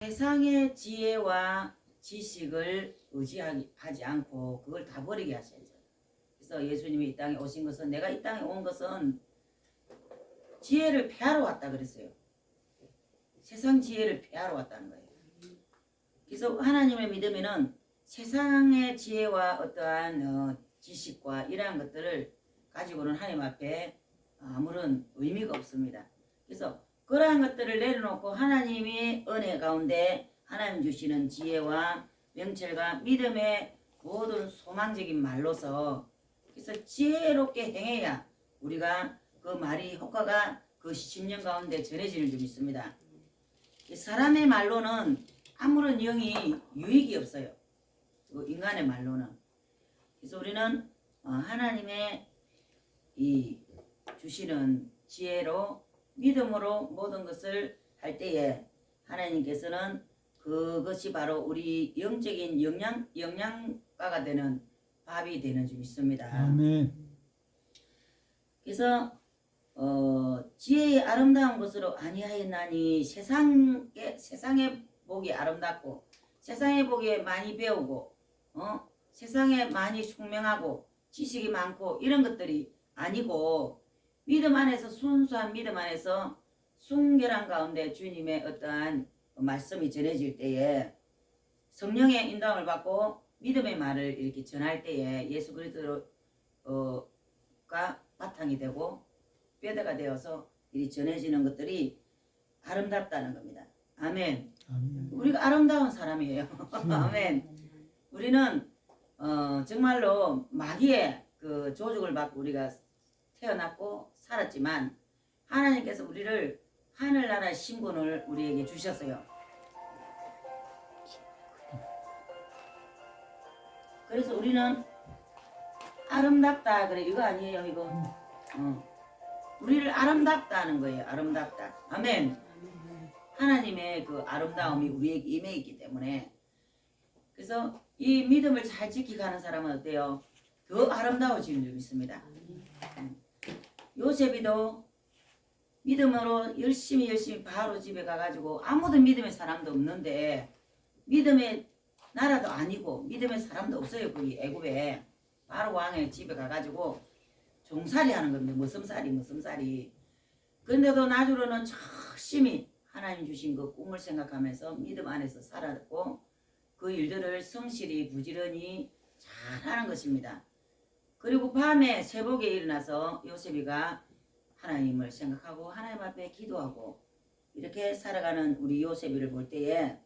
세상의 지혜와 지식을 의지하지 않고 그걸 다 버리게 하셔야죠. 그래서 예수님이 이 땅에 오신 것은, 내가 이 땅에 온 것은 지혜를 폐하러 왔다 그랬어요. 세상 지혜를 폐하러 왔다는 거예요. 그래서 하나님을 믿으면은 세상의 지혜와 어떠한 지식과 이러한 것들을 가지고는 하나님 앞에 아무런 의미가 없습니다. 그래서 그러한 것들을 내려놓고 하나님의 은혜 가운데 하나님 주시는 지혜와 명철과 믿음의 모든 소망적인 말로서, 그래서 지혜롭게 행해야 우리가 그 말이 효과가 그 심령 가운데 전해지는 줄 믿습니다. 사람의 말로는 아무런 영이 유익이 없어요. 인간의 말로는. 그래서 우리는 하나님의 이 주시는 지혜로 믿음으로 모든 것을 할 때에 하나님께서는 그것이 바로 우리 영적인 영양가가 되는 밥이 되는 줄 믿습니다. 아멘. 그래서 지혜의 아름다운 것으로 아니하였나니 세상의 복이 아름답고 세상의 복에 많이 배우고 세상에 많이 총명하고 지식이 많고 이런 것들이 아니고, 믿음 안에서 순수한 믿음 안에서 순결한 가운데 주님의 어떠한 말씀이 전해질 때에 성령의 인도함을 받고 믿음의 말을 이렇게 전할 때에 예수 그리스도가 바탕이 되고 뼈대가 되어서 이 전해지는 것들이 아름답다는 겁니다. 아멘. 아멘. 우리가 아름다운 사람이에요. 아멘. 우리는 정말로 마귀의 그 조죽을 받고 우리가 태어났고 살았지만 하나님께서 우리를 하늘나라의 신분을 우리에게 주셨어요. 그래서 우리는 아름답다 그래, 이거 아니에요 이거. 우리를 아름답다는 거예요. 아름답다. 아멘. 하나님의 그 아름다움이 우리에게 임해 있기 때문에, 그래서 이 믿음을 잘 지키가는 사람은 어때요? 더 아름다워지는 줄 믿습니다. 요셉이도 믿음으로 열심히 바로 집에 가가지고 아무도 믿음의 사람도 없는데, 믿음의 나라도 아니고 믿음의 사람도 없어요. 거기 애굽에 바로 왕의 집에 가가지고 종살이 하는 겁니다. 머슴살이. 그런데도 나중으로는 열심히 하나님 주신 그 꿈을 생각하면서 믿음 안에서 살았고 그 일들을 성실히 부지런히 잘하는 것입니다. 그리고 밤에 새벽에 일어나서 요셉이가 하나님을 생각하고 하나님 앞에 기도하고 이렇게 살아가는 우리 요셉이를 볼 때에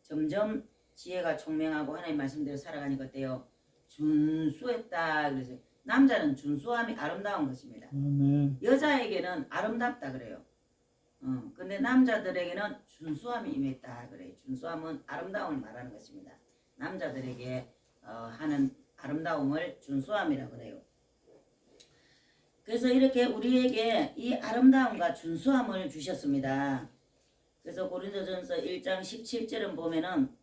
점점 지혜가 총명하고 하나님 말씀대로 살아가니까 어때요? 준수했다. 그래서 남자는 준수함이 아름다운 것입니다. 아멘. 여자에게는 아름답다 그래요. 근데 남자들에게는 준수함이 임했다 그래요. 준수함은 아름다움을 말하는 것입니다. 남자들에게 하는 아름다움을 준수함이라고 그래요. 그래서 이렇게 우리에게 이 아름다움과 준수함을 주셨습니다. 그래서 고린도전서 1장 17절은 보면은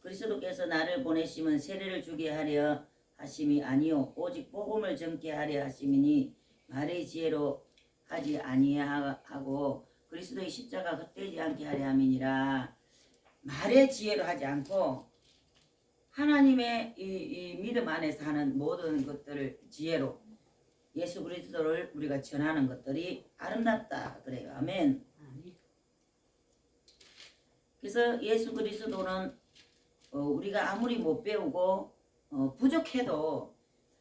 그리스도께서 나를 보내심은 세례를 주게 하려 하심이 아니요 오직 복음을 전케 하려 하심이니 말의 지혜로 하지 아니하고 그리스도의 십자가 헛되지 않게 하려 함이니라. 말의 지혜로 하지 않고 하나님의 이 믿음 안에서 하는 모든 것들을 지혜로 예수 그리스도를 우리가 전하는 것들이 아름답다 그래요. 아멘. 그래서 예수 그리스도는 우리가 아무리 못 배우고 부족해도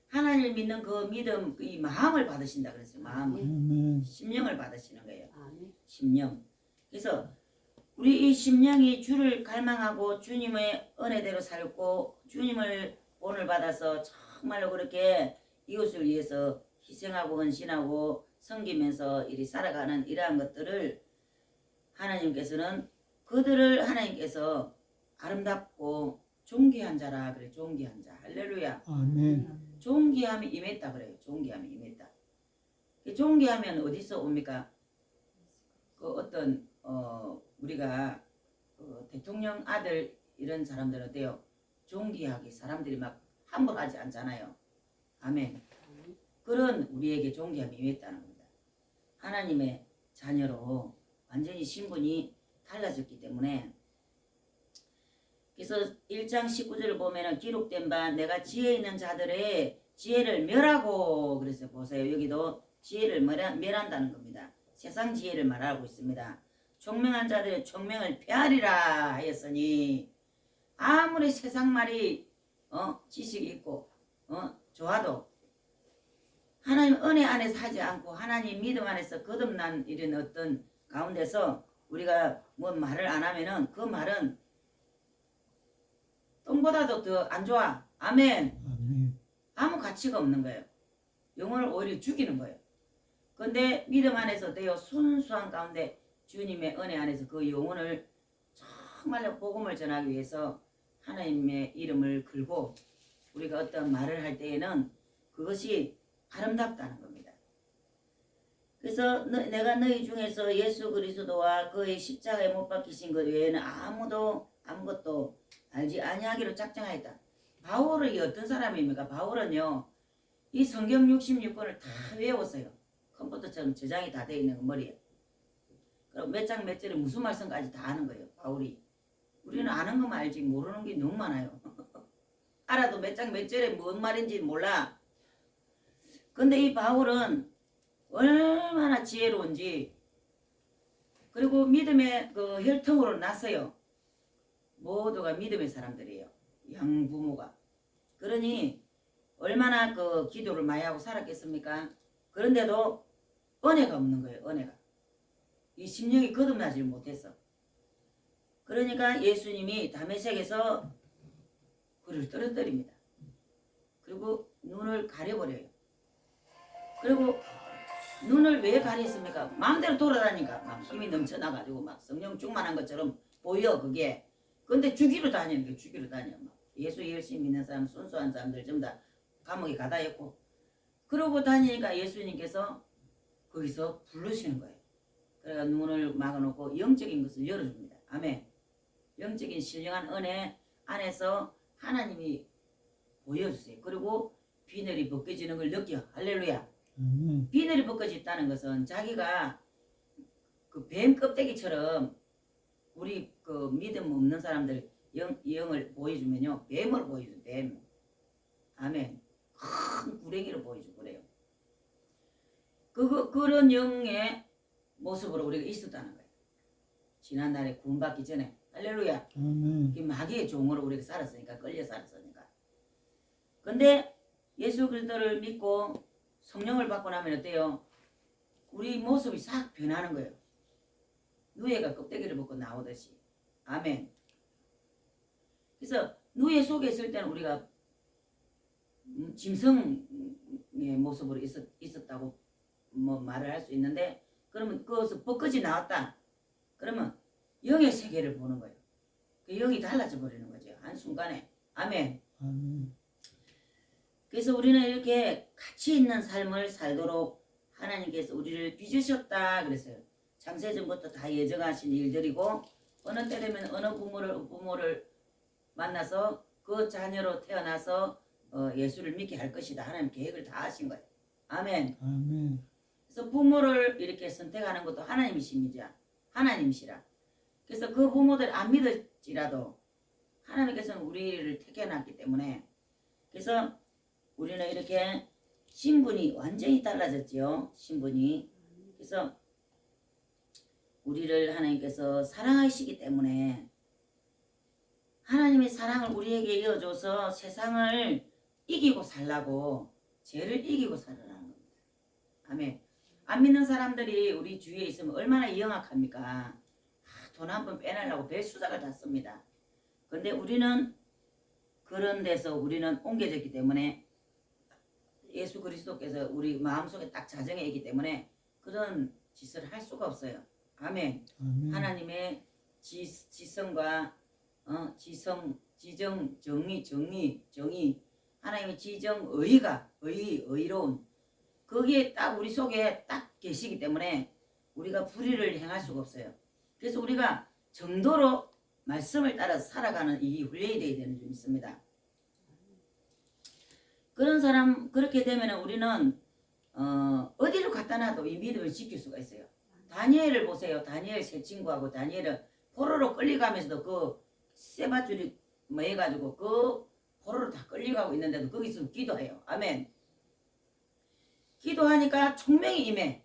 하나님을 믿는 그 믿음, 이 마음을 받으신다 그랬어요. 마음을. 심령을 받으시는 거예요. 심령. 그래서 우리 이 심령이 주를 갈망하고 주님의 은혜대로 살고 주님을 본을 받아서 정말로 그렇게 이웃을 위해서 희생하고 헌신하고 섬기면서 이리 살아가는 이러한 것들을 하나님께서는 그들을 하나님께서 아름답고 존귀한 자라 그래. 존귀한 자. 할렐루야. 아멘. 존귀함이 임했다 그래요. 존귀함이 임했다. 존귀하면 어디서 옵니까? 그 어떤 우리가 대통령 아들 이런 사람들은 어때요? 존귀하게 사람들이 막 함부로 하지 않잖아요. 아멘. 그런 우리에게 존귀함이 임했다는 겁니다. 하나님의 자녀로 완전히 신분이 달라졌기 때문에 그래서 1장 19절을 보면은 기록된 바 내가 지혜 있는 자들의 지혜를 멸하고 그래서 보세요. 여기도 지혜를 멸한다는 겁니다. 세상 지혜를 말하고 있습니다. 총명한 자들의 총명을 폐하리라 하였으니 아무리 세상 말이 지식이 있고 좋아도 하나님 은혜 안에서 하지 않고 하나님 믿음 안에서 거듭난 이런 어떤 가운데서 우리가 뭐 말을 안 하면은 그 말은 똥보다도 더 안 좋아. 아멘. 아멘. 아무 가치가 없는 거예요. 영혼을 오히려 죽이는 거예요. 근데 믿음 안에서 되어 순수한 가운데 주님의 은혜 안에서 그 영혼을 정말로 복음을 전하기 위해서 하나님의 이름을 걸고 우리가 어떤 말을 할 때에는 그것이 아름답다는 겁니다. 그래서 내가 너희 중에서 예수 그리스도와 그의 십자가에 못 박히신 것 외에는 아무것도 알지 아니하기로 작정하였다. 바울이 어떤 사람입니까? 바울은요 이 성경 66권을 다 외웠어요. 컴퓨터처럼 저장이 다 되어 있는 거 머리에. 그리고 몇 장 몇 절에 무슨 말씀까지 다 아는 거예요. 바울이. 우리는 아는 것만 알지 모르는 게 너무 많아요. 알아도 몇 장 몇 절에 뭔 말인지 몰라. 근데 이 바울은 얼마나 지혜로운지 그리고 믿음의 그 혈통으로 났어요. 모두가 믿음의 사람들이에요. 양부모가. 그러니 얼마나 그 기도를 많이 하고 살았겠습니까? 그런데도 은혜가 없는 거예요. 은혜가. 이 심령이 거듭나지 못했어. 그러니까 예수님이 다메섹에서 그를 떨어뜨립니다. 그리고 눈을 가려버려요. 그리고 눈을 왜 가렸습니까? 마음대로 돌아다니니까 막 힘이 넘쳐나가지고 막 성령 충만한 것처럼 보여 그게. 근데 죽이러 다니는 게 죽이러 다녀. 막 예수 열심히 믿는 사람 순수한 사람들 전부 다 감옥에 가다 있고 그러고 다니니까 예수님께서 거기서 부르시는 거예요. 그래서 눈을 막아놓고 영적인 것을 열어줍니다. 아멘. 영적인 신령한 은혜 안에서 하나님이 보여주세요. 그리고 비늘이 벗겨지는 걸 느껴. 할렐루야. 비늘이 벗겨졌다는 것은 자기가 그 뱀 껍데기처럼 우리 그 믿음 없는 사람들 영을 보여주면요. 뱀을 보여줘. 뱀. 아멘. 큰 구레기를 보여주고 그래요. 그런 영의 모습으로 우리가 있었다는 거예요. 지난날에 구원받기 전에. 할렐루야. 마귀의 종으로 우리가 살았으니까 끌려 살았으니까. 근데 예수 그리스도를 믿고 성령을 받고 나면 어때요? 우리 모습이 싹 변하는 거예요. 누에가 껍데기를 벗고 나오듯이. 아멘. 그래서 누에 속에 있을 때는 우리가 짐승의 모습으로 있었다고 뭐 말을 할 수 있는데 그러면 그것을 벗겨지 나왔다. 그러면 영의 세계를 보는 거예요. 그 영이 달라져 버리는 거죠. 한순간에. 아멘. 그래서 우리는 이렇게 가치 있는 삶을 살도록 하나님께서 우리를 빚으셨다 그랬어요. 창세전부터 다 예정하신 일들이고 어느 때 되면 어느 부모를 만나서 그 자녀로 태어나서 예수를 믿게 할 것이다. 하나님 계획을 다 하신 거예요. 아멘. 그래서 부모를 이렇게 선택하는 것도 하나님이시라. 그래서 그 부모들 안 믿을지라도 하나님께서는 우리를 택해놨기 때문에 그래서 우리는 이렇게 신분이 완전히 달라졌지요. 신분이. 그래서 우리를 하나님께서 사랑하시기 때문에 하나님의 사랑을 우리에게 이어줘서 세상을 이기고 살라고 죄를 이기고 살으라는 겁니다. 아멘. 안 믿는 사람들이 우리 주위에 있으면 얼마나 영악합니까? 돈 한 번 빼내려고 배수작을 다 씁니다. 근데 우리는 그런 데서 우리는 옮겨졌기 때문에 예수 그리스도께서 우리 마음속에 딱 자정해 있기 때문에 그런 짓을 할 수가 없어요. 아멘. 하나님의 지성과 지정, 정의 하나님의 지정, 의로운 거기에 딱 우리 속에 딱 계시기 때문에 우리가 불의를 행할 수가 없어요. 그래서 우리가 정도로 말씀을 따라서 살아가는 이 훈련이 되어야 되는 줄 믿습니다. 그런 사람 그렇게 되면 우리는 어디로 갖다 놔도 이 믿음을 지킬 수가 있어요. 다니엘을 보세요. 다니엘 세 친구하고 다니엘은 포로로 끌려가면서도 그 쇠밧줄이 뭐 해가지고 그 포로로 다 끌려가고 있는데도 거기서 기도해요. 아멘. 기도하니까 총명이 임해.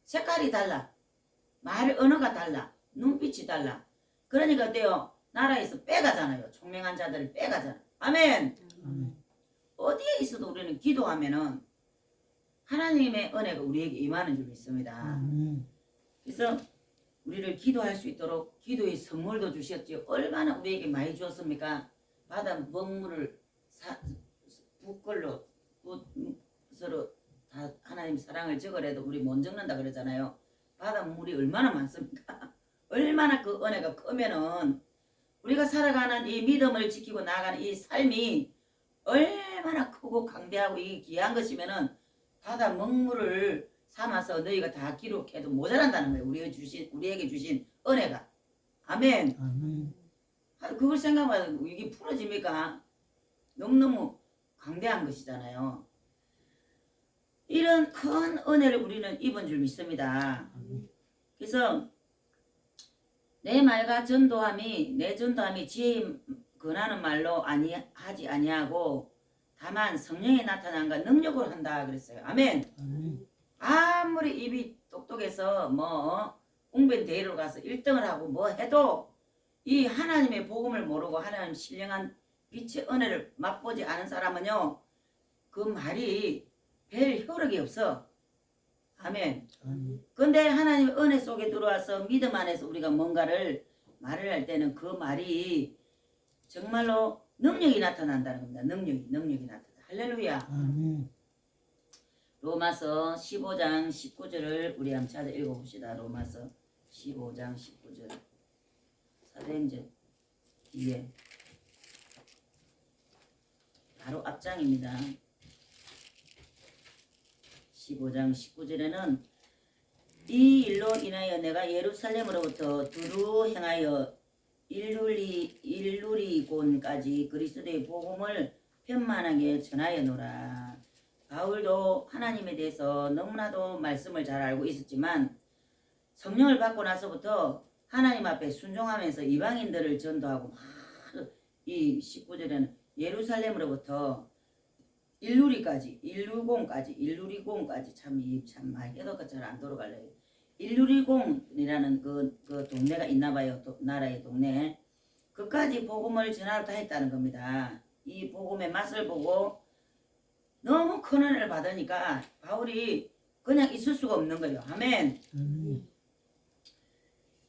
색깔이 달라. 말 언어가 달라. 눈빛이 달라. 그러니까 어때요? 나라에서 빼가잖아요. 총명한 자들을 빼가잖아. 아멘. 어디에 있어도 우리는 기도하면은 하나님의 은혜가 우리에게 임하는 줄 믿습니다. 그래서 우리를 기도할 수 있도록 기도의 선물도 주셨지요. 얼마나 우리에게 많이 주었습니까? 바다 먹물을 붓걸로 서로 다 하나님 사랑을 적으래도 우리 못 적는다 그러잖아요. 바다 물이 얼마나 많습니까? 얼마나 그 은혜가 크면은 우리가 살아가는 이 믿음을 지키고 나아가는 이 삶이 얼마나 크고 강대하고 이 귀한 것이면은 바다 먹물을 삼아서 너희가 다 기록해도 모자란다는 거예요. 우리에게 주신 은혜가. 아멘. 아멘. 그걸 생각하면 이게 풀어집니까? 너무너무 강대한 것이잖아요. 이런 큰 은혜를 우리는 입은 줄 믿습니다. 그래서 내 말과 내 전도함이 지혜에 권하는 말로 하지 아니하고 다만 성령의 나타남과 능력으로 한다 그랬어요. 아멘. 아무리 입이 똑똑해서 뭐 웅변 대회로 가서 1등을 하고 뭐 해도 이 하나님의 복음을 모르고 하나님 신령한 빛의 은혜를 맛보지 않은 사람은요, 그 말이 별 효력이 없어. 아멘. 근데 하나님의 은혜 속에 들어와서 믿음 안에서 우리가 뭔가를 말을 할 때는 그 말이 정말로 능력이 나타난다는 겁니다. 능력이 나타나. 할렐루야. 아멘. 로마서 15장 19절을 우리 한번 찾아 읽어봅시다. 로마서 15장 19절. 사도행전 뒤에 바로 앞장입니다. 15장 19절에는 이 일로 인하여 내가 예루살렘으로부터 두루 행하여 일루리곤까지 그리스도의 복음을 편만하게 전하여노라. 바울도 하나님에 대해서 너무나도 말씀을 잘 알고 있었지만 성령을 받고 나서부터 하나님 앞에 순종하면서 이방인들을 전도하고 막 이 19절에는 예루살렘으로부터 일루리공까지 참 많이 해도 잘 안 돌아갈래요. 일루리공이라는 그 동네가 있나봐요. 나라의 동네. 그까지 복음을 전하러 다 했다는 겁니다. 이 복음의 맛을 보고 너무 큰 은혜를 받으니까 바울이 그냥 있을 수가 없는 거예요. 아멘.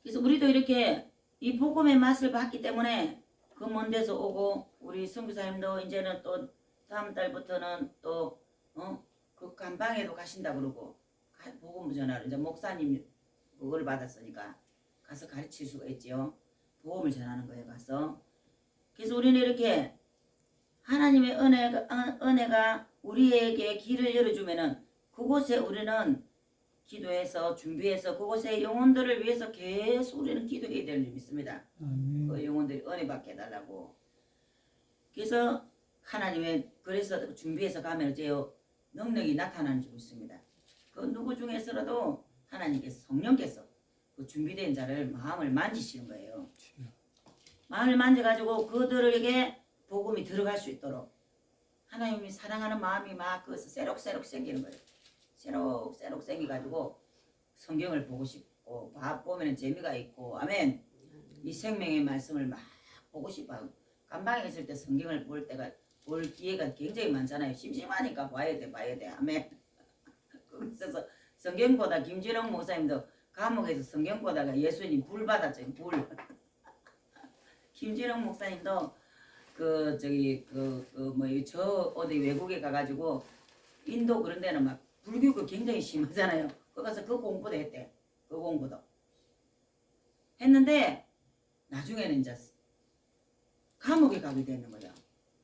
그래서 우리도 이렇게 이 복음의 맛을 봤기 때문에 그 먼 데서 오고 우리 선교사님도 이제는 또 다음 달부터는 또 그 감방에도 가신다 그러고 복음 전하러 이제 목사님 그걸 받았으니까 가서 가르칠 수가 있지요. 복음을 전하는 거예요. 가서. 그래서 우리는 이렇게 하나님의 은혜가 우리에게 길을 열어주면은 그곳에 우리는 기도해서 준비해서 그곳에 영혼들을 위해서 계속 우리는 기도해야 되는 줄 믿습니다. 그 영혼들이 은혜 받게 해달라고. 그래서 하나님의 그래서 준비해서 가면 이제 능력이 나타나는 줄 믿습니다. 그 누구 중에서라도 하나님께서 성령께서 그 준비된 자를 마음을 만지시는 거예요. 마음을 만져가지고 그들에게 복음이 들어갈 수 있도록 하나님이 사랑하는 마음이 막 그것을 새록새록 생기는 거예요. 새록새록 생겨가지고 성경을 보고 싶고 보면 재미가 있고 아멘. 이 생명의 말씀을 막 보고 싶어요. 감방에 있을 때 성경을 볼 기회가 굉장히 많잖아요. 심심하니까 봐야 돼. 아멘. 그래서 성경보다 김진홍 목사님도 감옥에서 성경 보다가 예수님 불 받았죠. 불. 김진홍 목사님도 저 어디 외국에 가가지고 인도 그런 데는 막 불교가 굉장히 심하잖아요. 거기 가서 그 공부도 했대. 그 공부도 했는데 나중에는 이제 감옥에 가게 되는 거예요.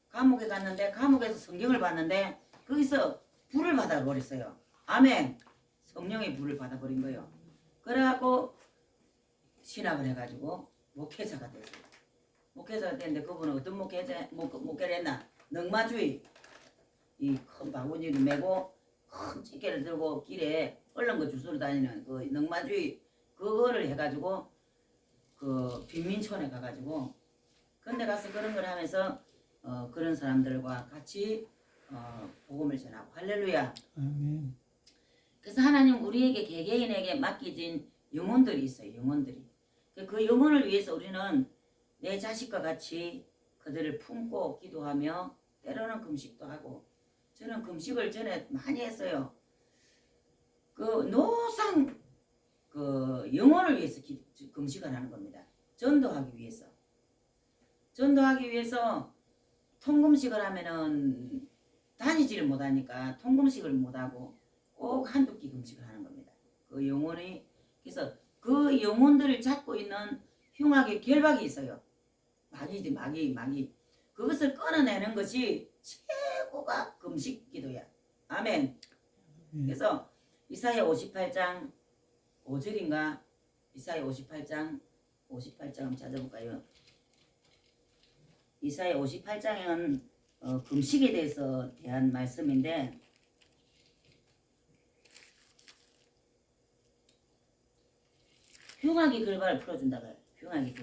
감옥에 갔는데 감옥에서 성경을 봤는데 거기서 불을 받아버렸어요. 아멘. 성령의 불을 받아버린 거예요. 그래갖고 신학을 해가지고 목회자가 됐어요. 목회자가 됐는데 그분은 어떤 목회를 했나? 넉마주의 이 큰 바구니를 메고 큰 집게를 들고 길에 얼른 그 주스로 다니는 그 넉마주의 그거를 해가지고 그 빈민촌에 가가지고 근데 가서 그런 걸 하면서 그런 사람들과 같이 복음을 전하고 할렐루야. 아멘. 그래서 하나님 우리에게 개개인에게 맡기진 영혼들이 있어요. 영혼들이. 그 영혼을 위해서 우리는 내 자식과 같이 그들을 품고 기도하며 때로는 금식도 하고 저는 금식을 전에 많이 했어요. 그 노상 그 영혼을 위해서 금식을 하는 겁니다. 전도하기 위해서. 전도하기 위해서 통금식을 하면은 다니지를 못하니까 통금식을 못하고 꼭 한두 끼 금식을 하는 겁니다. 그 영혼이 그래서 그 영혼들을 잡고 있는 흉악의 결박이 있어요. 마귀지 마귀 그것을 끊어내는 것이 최고가 금식 기도야. 아멘. 그래서 이사야 58장 5절인가 이사야 58장 한번 찾아볼까요? 이사야 58장에는 금식에 대해서 대한 말씀인데 흉악의 결박을 풀어준다고요. 흉악의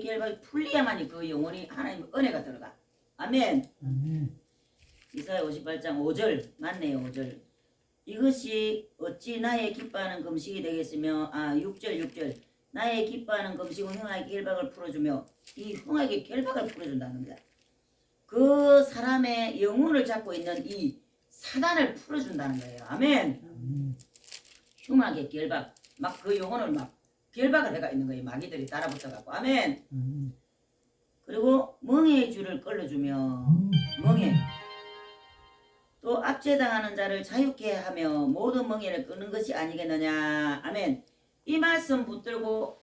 결박이 풀려야만이 그 영혼이 하나님의 은혜가 들어가. 아멘. 아멘. 이사야 58장 5절 맞네요. 5절. 이것이 어찌 나의 기뻐하는 금식이 되겠으며 6절 나의 기뻐하는 금식은 흉악의 결박을 풀어주며 이 흉악의 결박을 풀어준다는 겁니다. 그 사람의 영혼을 잡고 있는 이 사단을 풀어준다는 거예요. 아멘. 흉악의 결박 막 그 영혼을 막 결박을 해가 있는 거예요. 마귀들이 따라붙어갖고 아멘. 그리고 멍에의 줄을 끌어주며 멍에 또 압제당하는 자를 자유케 하며 모든 멍에를 끄는 것이 아니겠느냐. 아멘. 이 말씀 붙들고